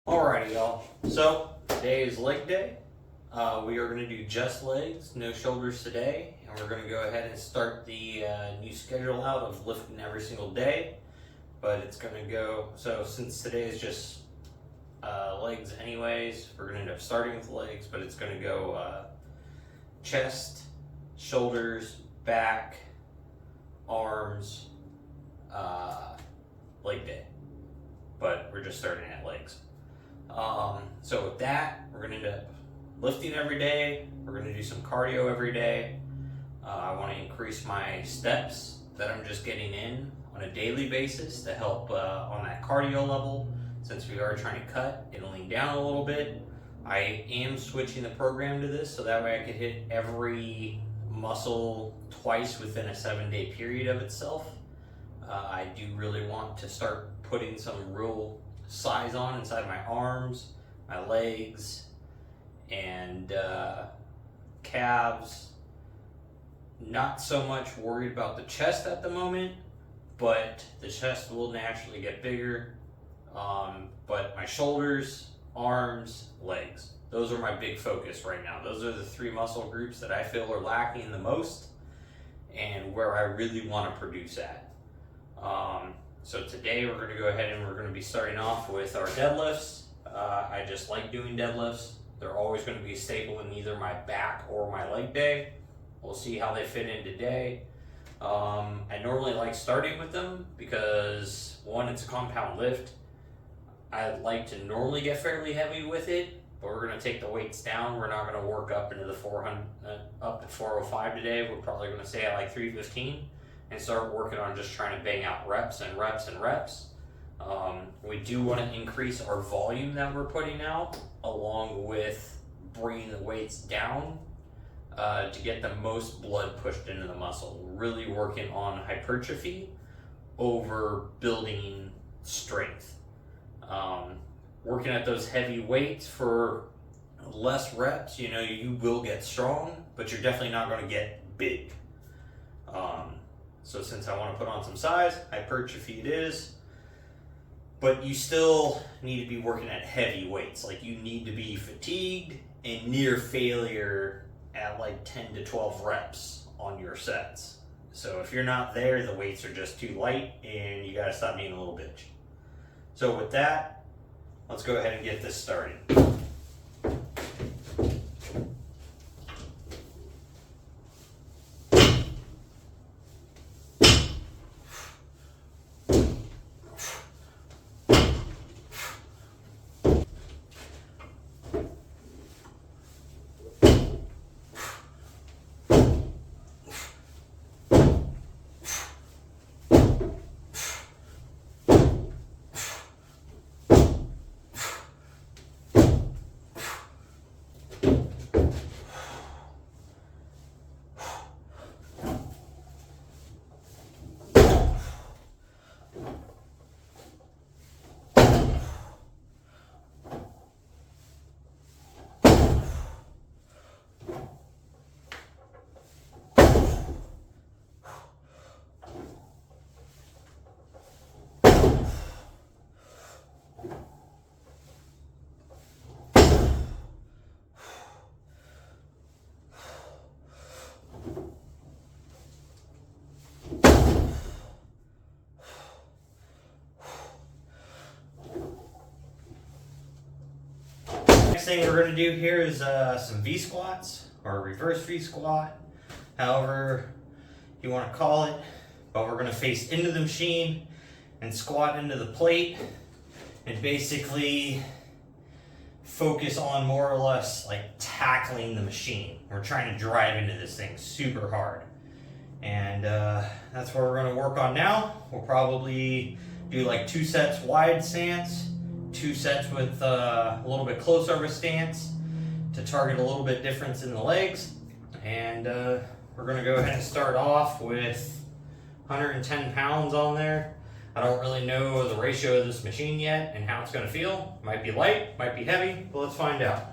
Alrighty, y'all. So today is leg day. We are going to do just legs, no shoulders today, and we're going to go ahead and start the new schedule out of lifting every single day. But it's going to go, so since today is just legs anyways, we're going to end up starting with legs, but it's going to go chest, shoulders, back, arms, leg day. But we're just starting at legs. So with that, we're going to end up lifting every day. We're going to do some cardio every day. I want to increase my steps that I'm just getting in on a daily basis to help on that cardio level. Since we are trying to cut and lean down a little bit, I am switching the program to this so that way I could hit every muscle twice within a 7-day period of itself. I do really want to start putting some real size on inside my arms, my legs, and calves. Not so much worried about the chest at the moment, but the chest will naturally get bigger. But my shoulders, arms, legs, those are my big focus right now. Those are the 3 muscle groups that I feel are lacking the most and where I really want to produce at. So today we're going to go ahead and we're going to be starting off with our deadlifts. I just like doing deadlifts. They're always going to be a staple in either my back or my leg day. We'll see how they fit in today. I normally like starting with them because, one, it's a compound lift. I like to normally get fairly heavy with it, but we're going to take the weights down. We're not going to work up into the 400, up to 405 today. We're probably going to stay at like 315 and start working on just trying to bang out reps and reps and reps. We do want to increase our volume that we're putting out, along with bringing the weights down to get the most blood pushed into the muscle. We're really working on hypertrophy over building strength. Working at those heavy weights for less reps, you will get strong, but you're definitely not going to get big. So since I want to put on some size, hypertrophy it is, but you still need to be working at heavy weights. Like, you need to be fatigued and near failure at like 10 to 12 reps on your sets. So if you're not there, the weights are just too light and you got to stop being a little bitch. So with that, let's go ahead and get this started. Next thing we're going to do here is some V squats, or reverse V squat, however you want to call it. But we're going to face into the machine and squat into the plate and basically focus on more or less like tackling the machine. We're trying to drive into this thing super hard, and that's what we're going to work on now. We'll probably do like 2 sets wide stance, 2 sets with a little bit closer of a stance to target a little bit difference in the legs. And we're going to go ahead and start off with 110 pounds on there. I don't really know the ratio of this machine yet and how it's going to feel. Might be light, might be heavy, but let's find out.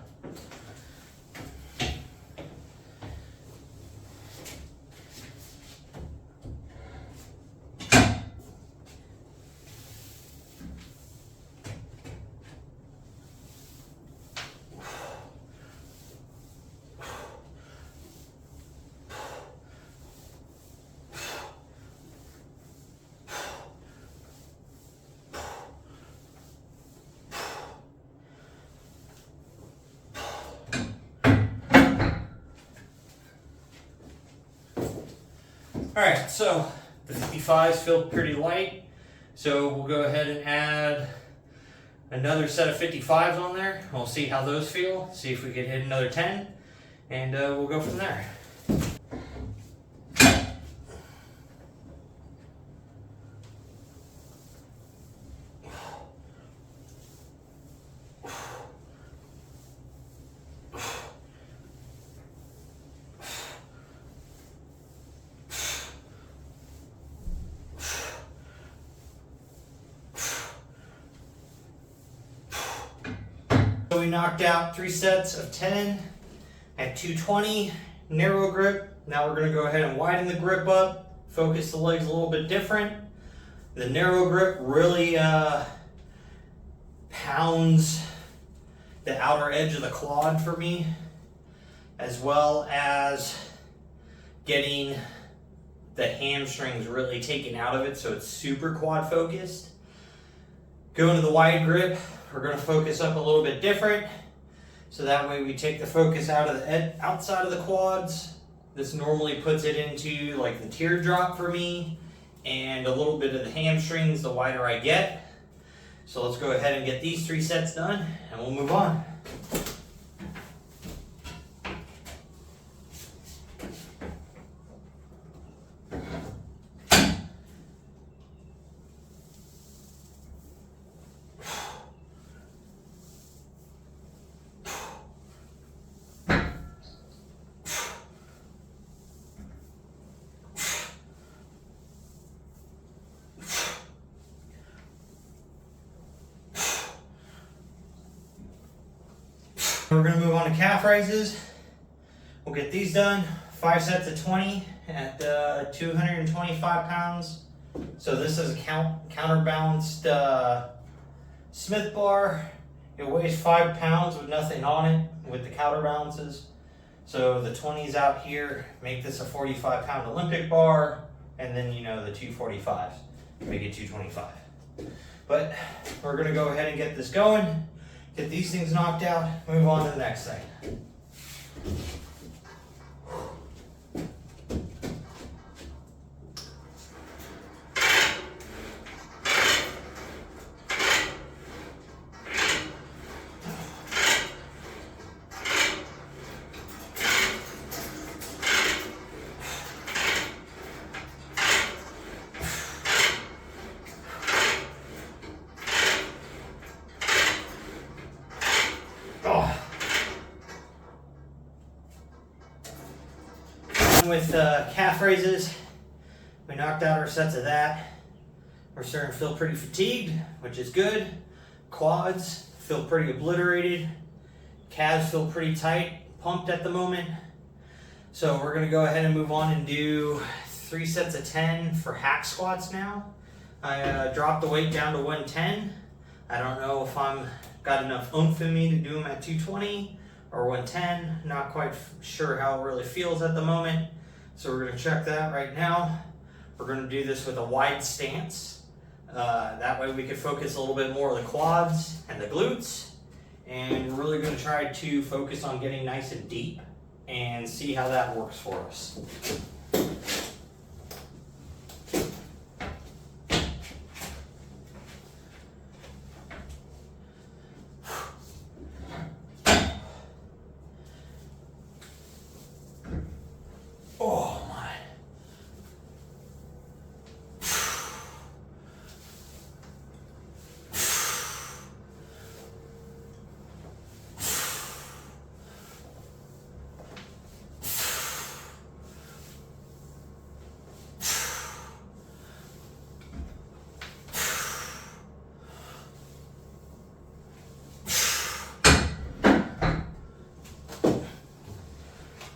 Alright, so the 55s feel pretty light, so we'll go ahead and add another set of 55s on there. We'll see how those feel, see if we can hit another 10, and we'll go from there. So we knocked out 3 sets of 10 at 220, narrow grip. Now we're going to go ahead and widen the grip up, focus the legs a little bit different. The narrow grip really pounds the outer edge of the quad for me, as well as getting the hamstrings really taken out of it so it's super quad focused. Going to the wide grip, we're going to focus up a little bit different, so that way we take the focus out of the outside of the quads. This normally puts it into like the teardrop for me, and a little bit of the hamstrings the wider I get. So let's go ahead and get these 3 sets done, and we'll move on. We're going to move on to calf raises. We'll get these done. 5 sets of 20 at 225 pounds. So this is a counterbalanced Smith bar. It weighs 5 pounds with nothing on it with the counterbalances. So the 20s out here make this a 45-pound Olympic bar, and then the 245s make it 225. But we're going to go ahead and get this going. Get these things knocked out, move on to the next thing. With calf raises, we knocked out our sets of that. We're starting to feel pretty fatigued, which is good. Quads feel pretty obliterated. Calves feel pretty tight, pumped at the moment. So we're going to go ahead and move on and do 3 sets of 10 for hack squats now. I dropped the weight down to 110. I don't know if I'm got enough oomph in me to do them at 220 or 110. Not quite sure how it really feels at the moment. So we're going to check that right now. We're going to do this with a wide stance. That way we can focus a little bit more on the quads and the glutes. And we're really going to try to focus on getting nice and deep and see how that works for us. Oh my.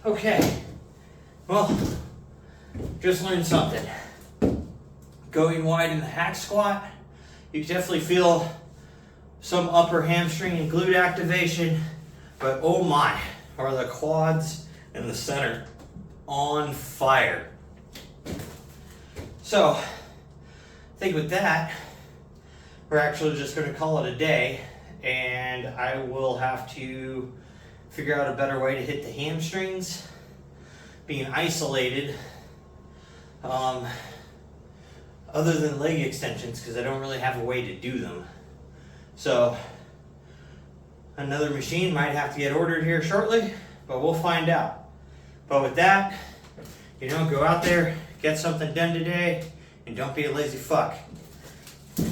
Okay, well, just learned something. Going wide in the hack squat, you can definitely feel some upper hamstring and glute activation, but oh my, are the quads in the center on fire. So, I think with that, we're actually just going to call it a day, and I will have to figure out a better way to hit the hamstrings. Being isolated, other than leg extensions, because I don't really have a way to do them. So another machine might have to get ordered here shortly, but we'll find out. But with that, go out there, get something done today, and don't be a lazy fuck.